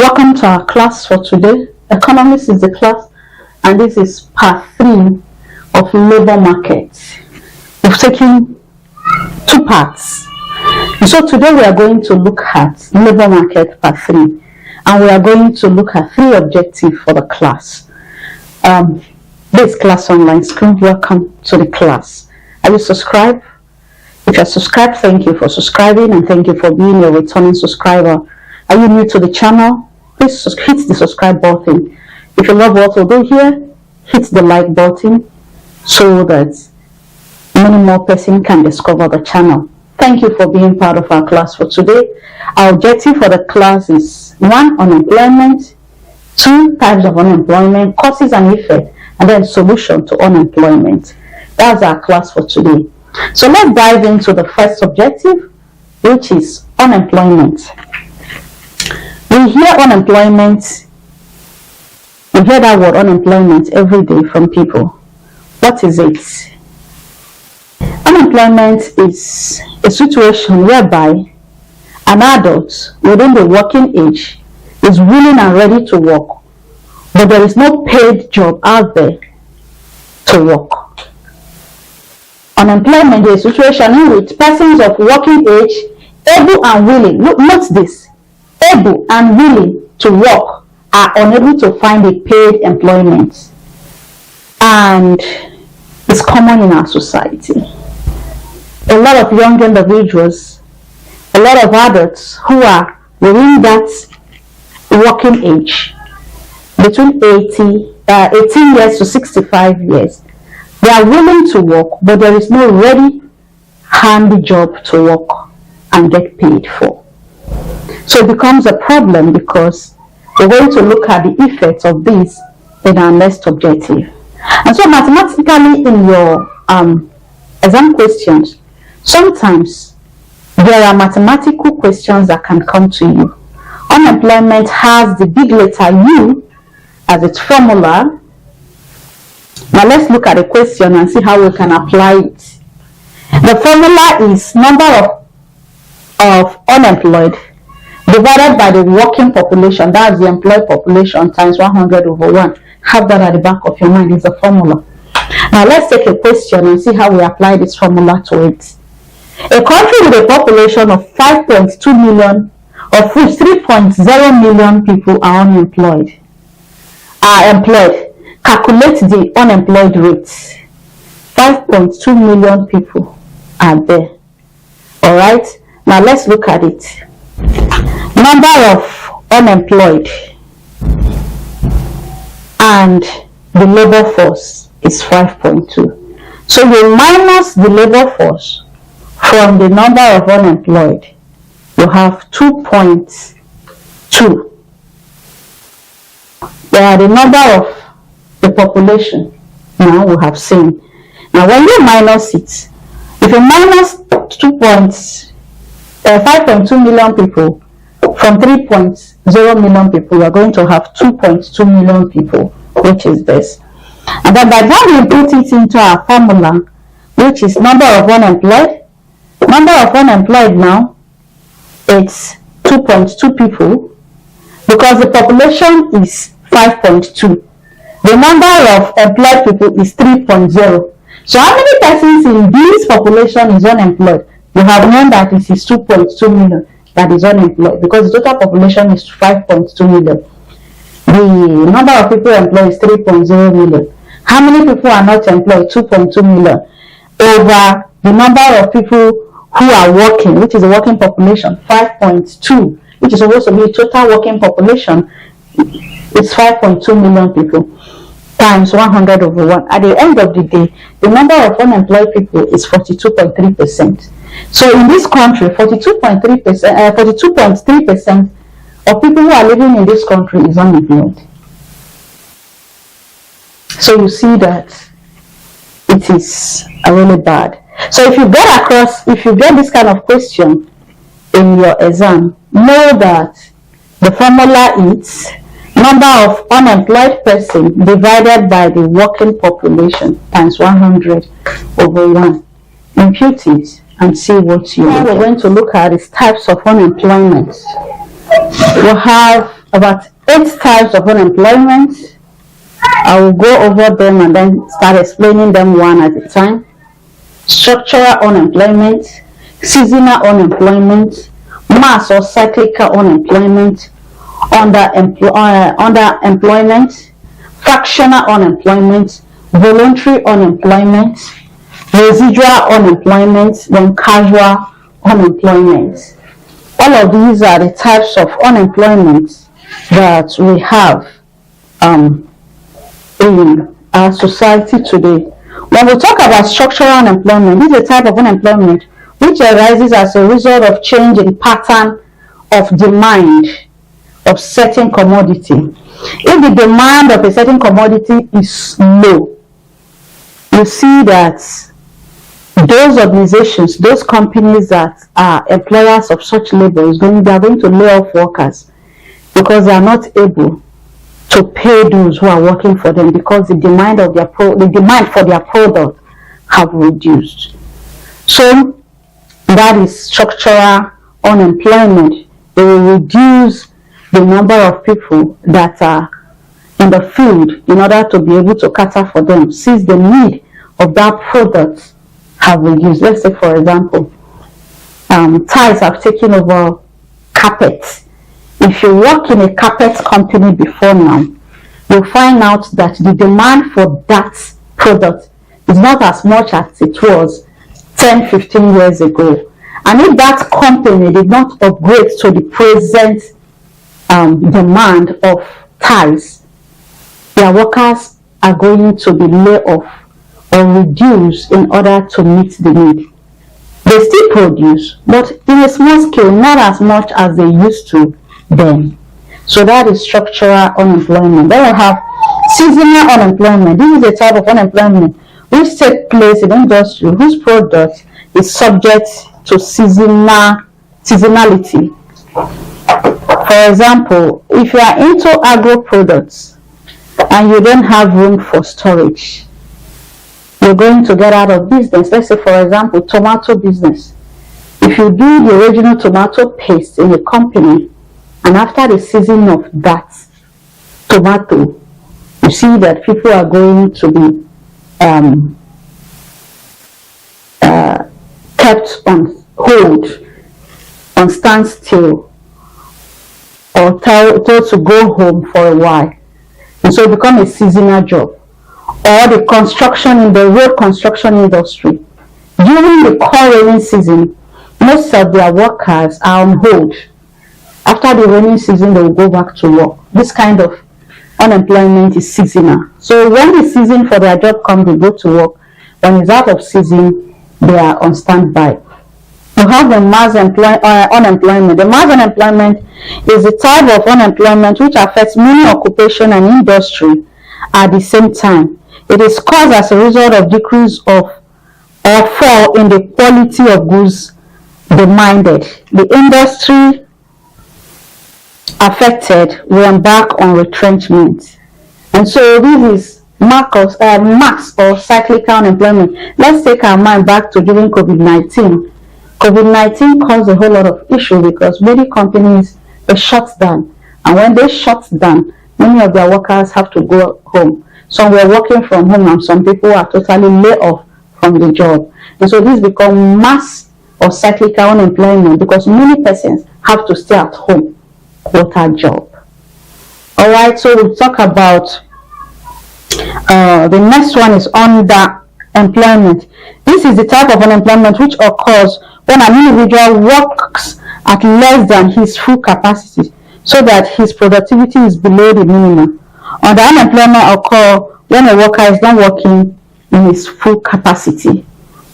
Welcome to our class for today. Economics is the class, and this is part 3 of labor market. We've taken 2 parts. So today we are going to look at labor market part 3, and we are going to look at 3 objectives for the class. This class online school. Welcome to the class. Are you subscribed? If you're subscribed, thank you for subscribing, and thank you for being a returning subscriber. Are you new to the channel? Please hit the subscribe button. If you love what we do here, hit the like button so that many more persons can discover the channel. Thank you for being part of our class for today. Our objective for the class is 1. Unemployment, 2. Types of unemployment, causes and effects, and then solution to unemployment. That's our class for today. So let's dive into the first objective, which is unemployment. We hear unemployment, we hear that word unemployment every day from people. What is it? Unemployment is a situation whereby an adult within the working age is willing and ready to work, but there is no paid job out there to work. Unemployment is a situation in which persons of working age, able and willing, note this, able and willing to work are unable to find a paid employment, and it's common in our society. A lot of young individuals, a lot of adults who are within that working age, between 18 years to 65 years, they are willing to work, but there is no ready, handy job to work and get paid for. So it becomes a problem because we're going to look at the effects of this in our next objective. And so mathematically in your exam questions, sometimes there are mathematical questions that can come to you. Unemployment has the big letter U as its formula. Now let's look at the question and see how we can apply it. The formula is number of unemployed divided by the working population, that's the employed population, times 100 over 1. Have that at the back of your mind, is the formula. Now let's take a question and see how we apply this formula to it. A country with a population of 5.2 million, of which 3.0 million people are employed. Calculate the unemployed rate. 5.2 million people are there. Alright, now let's look at it. Number of unemployed and the labor force is 5.2. So you minus the labor force from the number of unemployed, you have 2.2. They are the number of the population. Now we have seen. Now when you minus it, if you minus 5.2 million people from 3.0 million people, you are going to have 2.2 million people, which is this. And then by the time we put it into our formula, which is number of unemployed, now it's 2.2 people because the population is 5.2. The number of employed people is 3.0. So how many persons in this population is unemployed? You have known that it is 2.2 million that is unemployed because the total population is 5.2 million. The number of people employed is 3.0 million. How many people are not employed? 2.2 million over the number of people who are working, which is the working population, 5.2, which is supposed to be total working population. It's 5.2 million people times 100 over 1. At the end of the day, the number of unemployed people is 42.3%. So in this country, 42.3% of people who are living in this country is unemployed. So you see that it is really bad. So if you get this kind of question in your exam, know that the formula is number of unemployed person divided by the working population times 100 over 1. Impute it and see what you get. We're going to look at is types of unemployment. We have about 8 types of unemployment. I will go over them and then start explaining them one at a time. Structural unemployment, seasonal unemployment, mass or cyclical unemployment, underemployment, fractional unemployment, voluntary unemployment, residual unemployment, then casual unemployment. All of these are the types of unemployment that we have in our society today. When we talk about structural unemployment, this is a type of unemployment which arises as a result of change in pattern of demand of certain commodity. If the demand of a certain commodity is low, you see that those organizations, those companies that are employers of such labor, they are going to lay off workers because they are not able to pay those who are working for them because the demand for their product have reduced. So that is structural unemployment. They will reduce the number of people that are in the field in order to be able to cater for them, since the need of that product have reduced. Let's say, for example, tiles have taken over carpets. If you work in a carpet company before now, you'll find out that the demand for that product is not as much as it was 10-15 years ago. And if that company did not upgrade to the present demand of tiles, their workers are going to be laid off or reduced in order to meet the need. They still produce, but in a small scale, not as much as they used to then. So that is structural unemployment. Then we have seasonal unemployment. This is a type of unemployment which takes place in industry whose product is subject to seasonality. For example, if you are into agro products and you don't have room for storage, you're going to get out of business. Let's say, for example, tomato business. If you do the original tomato paste in a company, and after the season of that tomato, you see that people are going to be kept on hold, on standstill, or told to go home for a while. And so it becomes a seasonal job. Or the construction in the road construction industry. During the cold rainy season, most of their workers are on hold. After the rainy season, they will go back to work. This kind of unemployment is seasonal. So when the season for their job comes, they go to work. When it's out of season, they are on standby. You have the mass unemployment. The mass unemployment is a type of unemployment which affects many occupation and industry at the same time. It is caused as a result of decrease of or fall in the quality of goods demanded. The industry affected will embark on retrenchment. And so this is mass or cyclical unemployment. Let's take our mind back to during COVID-19. COVID-19 caused a whole lot of issues because many companies were shut down. And when they shut down, many of their workers have to go home. Some were working from home and some people are totally laid off from the job. And so this becomes mass or cyclical unemployment because many persons have to stay at home without job. Alright, so we'll talk about the next one is underemployment. This is the type of unemployment which occurs when an individual works at less than his full capacity so that his productivity is below the minimum. Underemployment occurs when a worker is not working in his full capacity.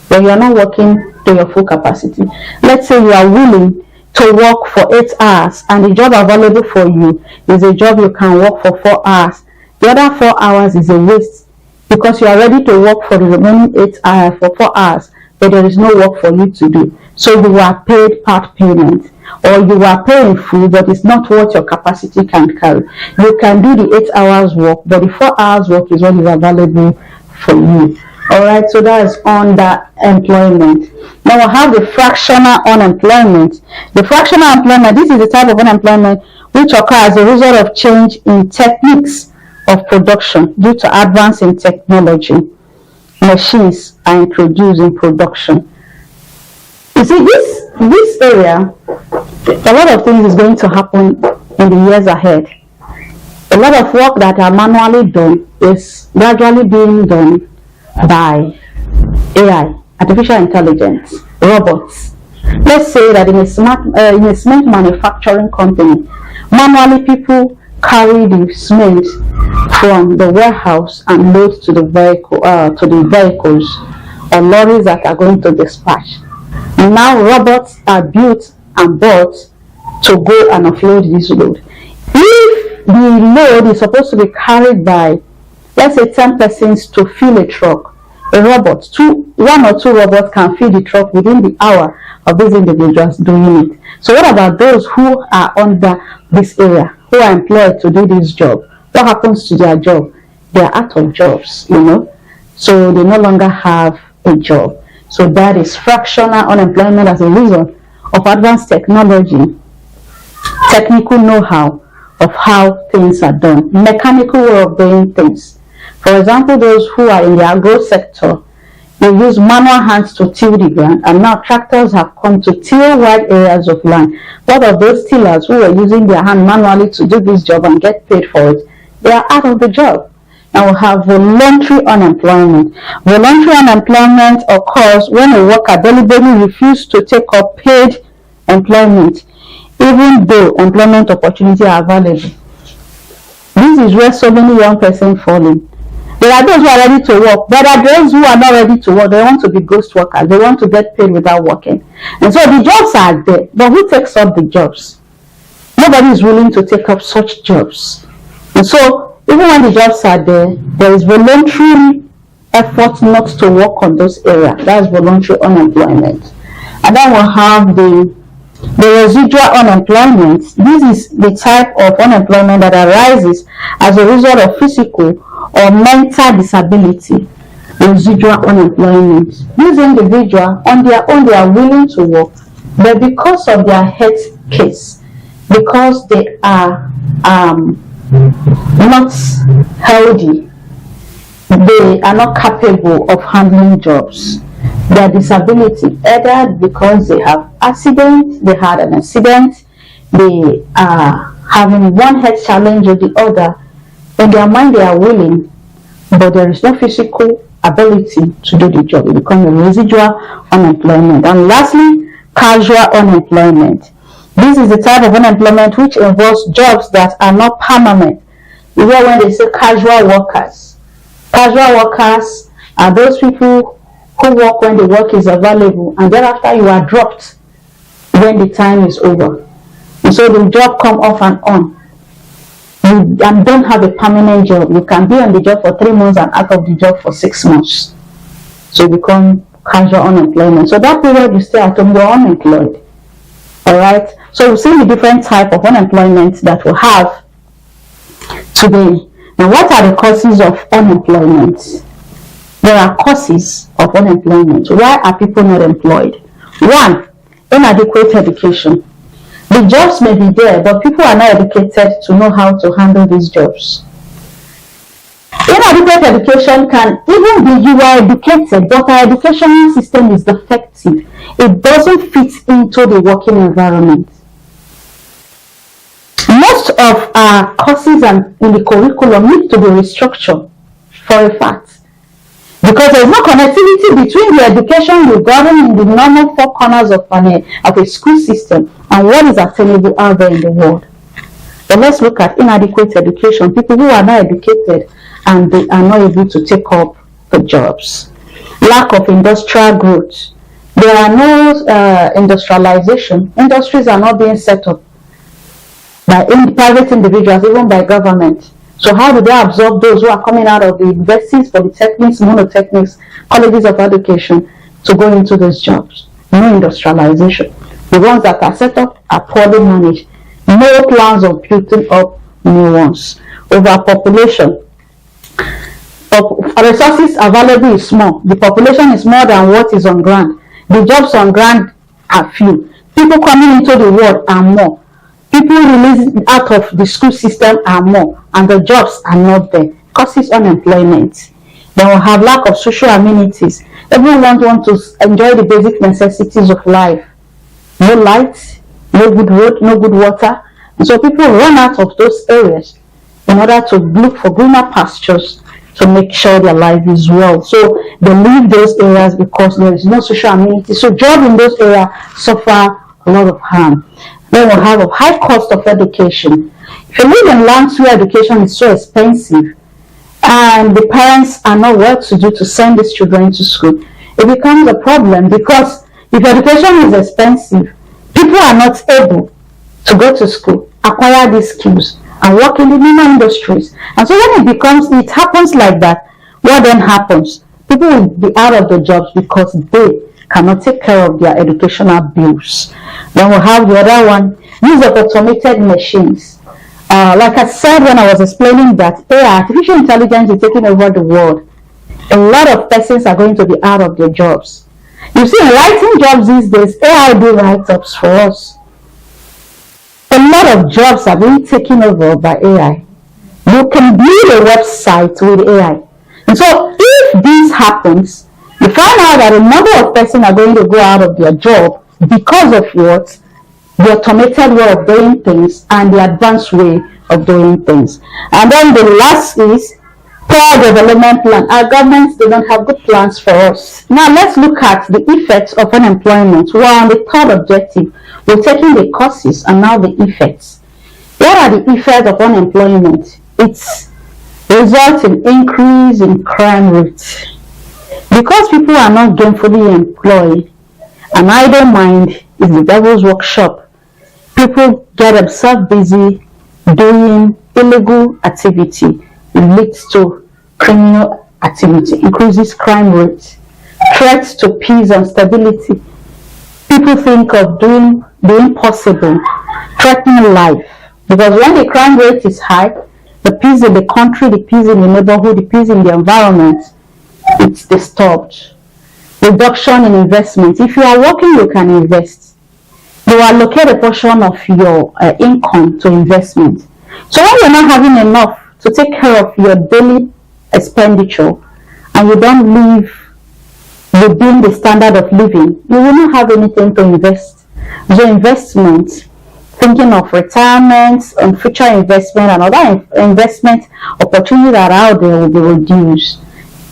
When you are not working to your full capacity. Let's say you are willing to work for 8 hours and the job available for you is a job you can work for 4 hours. The other 4 hours is a waste because you are ready to work for the remaining 8 hours for 4 hours, but there is no work for you to do. So you are paid part payment, or you are paying full, but it's not what your capacity can carry. You can do the 8 hours work, but the 4 hours work is what is available for you. All right, so that is underemployment. Now we have the fractional unemployment. The fractional unemployment, this is the type of unemployment which occurs as a result of change in techniques of production due to advance in technology. Machines are introduced in production. You see, this area, a lot of things is going to happen in the years ahead. A lot of work that are manually done is gradually being done by AI, artificial intelligence, robots. Let's say that in a cement manufacturing company, manually people carry the cement from the warehouse and load to the vehicles or lorries that are going to dispatch. Now robots are built and bought to go and offload this load. If the load is supposed to be carried by, let's say, 10 persons to fill a truck, one or two robots can fill the truck within the hour of these individuals doing it. So what about those who are under this area, who are employed to do this job? What happens to their job? They are out of jobs, so they no longer have a job. So that is fractional unemployment as a result of advanced technology, technical know-how of how things are done, mechanical way of doing things. For example, those who are in the agro sector, they use manual hands to till the ground, and now tractors have come to till wide areas of land. What of those tillers who were using their hand manually to do this job and get paid for it? They are out of the job. Now we have voluntary unemployment. Voluntary unemployment occurs when a worker deliberately refuses to take up paid employment, even though employment opportunities are available. This is where so many young persons fall in. There are those who are ready to work, but there are those who are not ready to work. They want to be ghost workers. They want to get paid without working. And so the jobs are there, but who takes up the jobs? Nobody is willing to take up such jobs. And so even when the jobs are there, there is voluntary effort not to work on those areas. That is voluntary unemployment. And then we'll have the residual unemployment. This is the type of unemployment that arises as a result of physical or mental disability. Residual unemployment. These individuals, on their own, they are willing to work, but because of their health case, because they are not healthy, they are not capable of handling jobs. Their disability, either because they have they had an accident, they are having one health challenge or the other. In their mind, they are willing, but there is no physical ability to do the job. It becomes a residual unemployment. And lastly, casual unemployment. This is the type of unemployment which involves jobs that are not permanent. You hear when they say casual workers. Casual workers are those people who work when the work is available, and thereafter you are dropped when the time is over. And so the job come off and on. You don't have a permanent job. You can be on the job for 3 months and out of the job for 6 months. So you become casual unemployment. So that period you stay at home, you're unemployed. Alright? So we've seen the different type of unemployment that we have today. Now, what are the causes of unemployment? There are causes of unemployment. Why are people not employed? 1, inadequate education. The jobs may be there, but people are not educated to know how to handle these jobs. Inadequate education can even be you are educated, but our educational system is defective. It doesn't fit into the working environment. Most of our courses and in the curriculum need to be restructured for a fact, because there is no connectivity between the education you govern in the normal 4 corners of a school system and what is attainable out there in the world. But let's look at inadequate education. People who are not educated and they are not able to take up the jobs. Lack of industrial growth. There are no industrialization. Industries are not being set up by private individuals, even by government. So how do they absorb those who are coming out of the universities, polytechnics, monotechnics, colleges of education to go into those jobs? No industrialization. The ones that are set up are poorly managed. No plans of building up new ones. Overpopulation. resources available is small. The population is more than what is on ground. The jobs on ground are few. People coming into the world are more. People released out of the school system are more, and the jobs are not there. Causes unemployment. Then we'll have lack of social amenities. Everyone wants to enjoy the basic necessities of life. No light, no good road, no good water. And so people run out of those areas in order to look for greener pastures to make sure their life is well. So they leave those areas because there is no social amenity. So jobs in those areas suffer a lot of harm. Then we'll have a high cost of education. If you live in lands where education is so expensive and the parents are not well to do to send these children to school, it becomes a problem, because if education is expensive, people are not able to go to school, acquire these skills, and work in the normal industries. And so when it happens like that, what then happens? People will be out of the jobs because they cannot take care of their educational bills. Then we'll have the other one, use of automated machines. Like I said when I was explaining that AI, artificial intelligence, is taking over the world. A lot of persons are going to be out of their jobs. You see, in writing jobs these days, AI do write-ups for us. A lot of jobs are being taken over by AI. You can build a website with AI. And so if this happens, you find out that a number of persons are going to go out of their job because of what? The automated way of doing things and the advanced way of doing things. And then the last is poor development plan. Our governments, they don't have good plans for us. Now let's look at the effects of unemployment. We're on the third objective. We're taking the causes and now the effects. What are the effects of unemployment? It's results in increase in crime rates. Because people are not gainfully employed, an idle mind is the devil's workshop. People get themselves busy doing illegal activity. It leads to criminal activity, increases crime rates, threats to peace and stability. People think of doing the impossible, threatening life. Because when the crime rate is high, the peace in the country, the peace in the neighborhood, the peace in the environment, it's disturbed. Reduction in investment. If you are working, you can invest. You allocate a portion of your income to investment. So when you're not having enough to take care of your daily expenditure and you don't live within the standard of living, you will not have anything to invest. So investment, thinking of retirement and future investment and other investment opportunities that are out there will be reduced.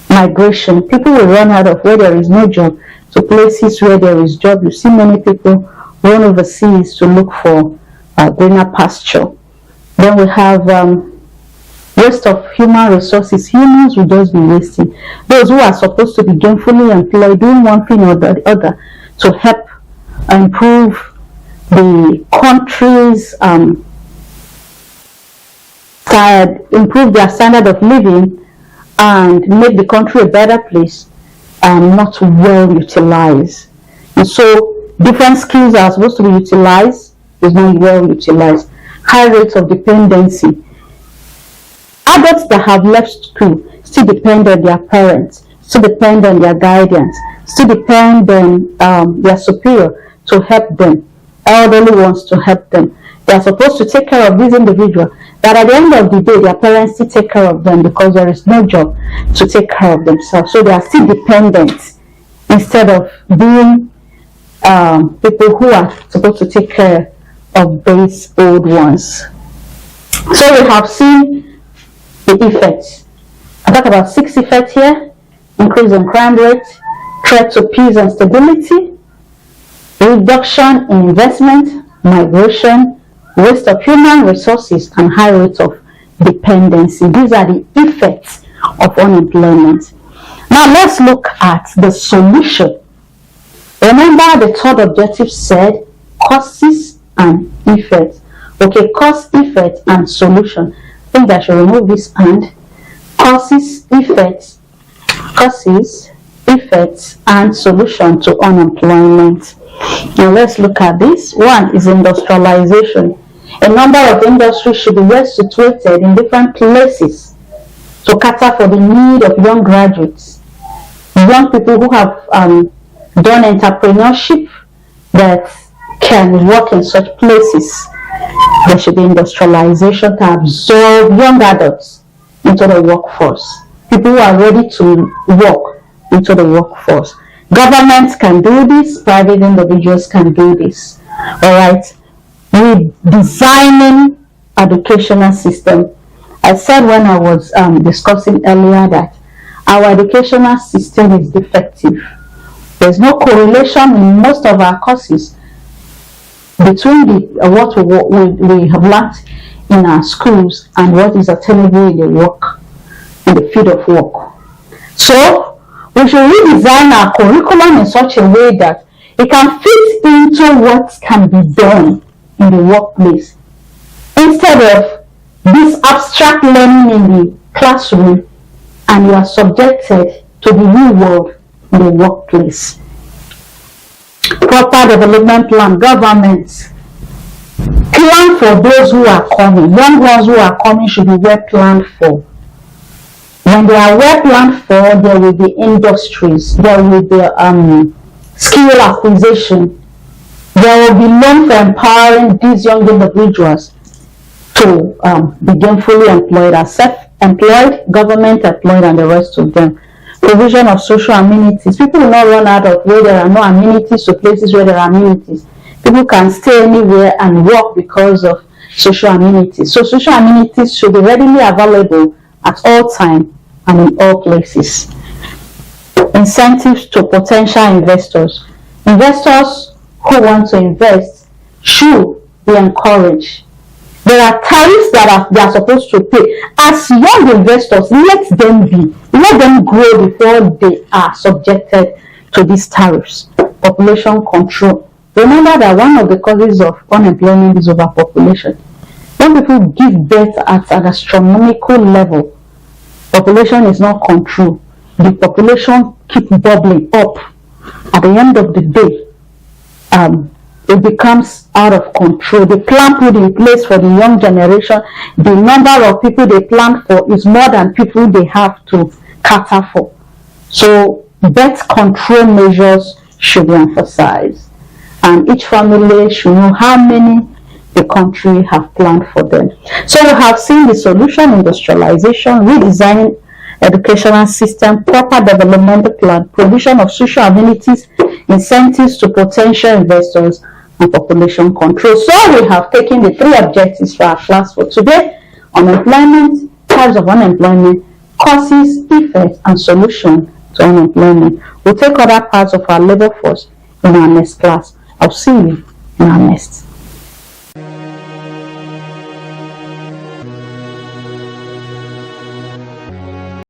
Migration, people will run out of where there is no job to places where there is job. You see many people run overseas to look for greener pasture. Then we have waste of human resources. Humans will just be wasting. Those who are supposed to be gainfully employed, doing one thing or the other to help improve the country's improve their standard of living and make the country a better place, are not well utilized. And so different skills are supposed to be utilized, is not well utilized. High rates of dependency. Adults that have left school still depend on their parents, still depend on their guidance, still depend on their superior to help them, elderly ones to help them. They are supposed to take care of these individuals, but at the end of the day, their parents still take care of them because there is no job to take care of themselves. So they are still dependent instead of being people who are supposed to take care of these old ones. So we have seen the effects. I talk about 6 effects here: increase in crime rate, threat to peace and stability, reduction in investment, migration, waste of human resources, and high rates of dependency. These are the effects of unemployment. Now let's look at the solution. Remember the third objective said causes and effects. Okay, cause, effect, and solution. I think I should remove this and. Causes, effects, and solution to unemployment. Now let's look at this. One is industrialization. A number of industries should be well situated in different places to cater for the need of young graduates, young people who have done entrepreneurship that can work in such places. There should be industrialization to absorb young adults into the workforce, people who are ready to work into the workforce. Governments can do this, private individuals can do this. All right, redesigning educational system. I said when I was discussing earlier that our educational system is defective. There's no correlation in most of our courses between what we have learned in our schools and what is attainable in the field of work. So we should redesign our curriculum in such a way that it can fit into what can be done in the workplace, instead of this abstract learning in the classroom and you are subjected to the real world in the workplace. Proper development plan. Governments plan for those who are coming. Young ones who are coming should be well planned for. When they are well planned for, there will be industries, there will be skill acquisition, there will be loan for empowering these young individuals to be gainfully employed, as self-employed, government employed, and the rest of them. Provision of social amenities. People will not run out of where there are no amenities to places where there are amenities. People can stay anywhere and work because of social amenities. So social amenities should be readily available at all times and in all places. Incentives to potential investors. Investors who want to invest should be encouraged. There are tariffs that they are supposed to pay. As young investors, let them grow before they are subjected to these tariffs. Population control. Remember that one of the causes of unemployment is overpopulation. When people give birth at an astronomical level, population is not controlled. The population keeps bubbling up. At the end of the day, it becomes out of control. The plan put in place for the young generation, the number of people they plan for is more than people they have to cater for. So birth control measures should be emphasized, and each family should know how many the country have planned for them. So we have seen the solution: industrialization, redesigning educational system, proper development plan, provision of social amenities, incentives to potential investors, and population control. So we have taken the 3 objectives for our class for today: unemployment, types of unemployment, causes, effects, and solution to unemployment. We'll take other parts of our labor force in our next class. I'll see you in our next.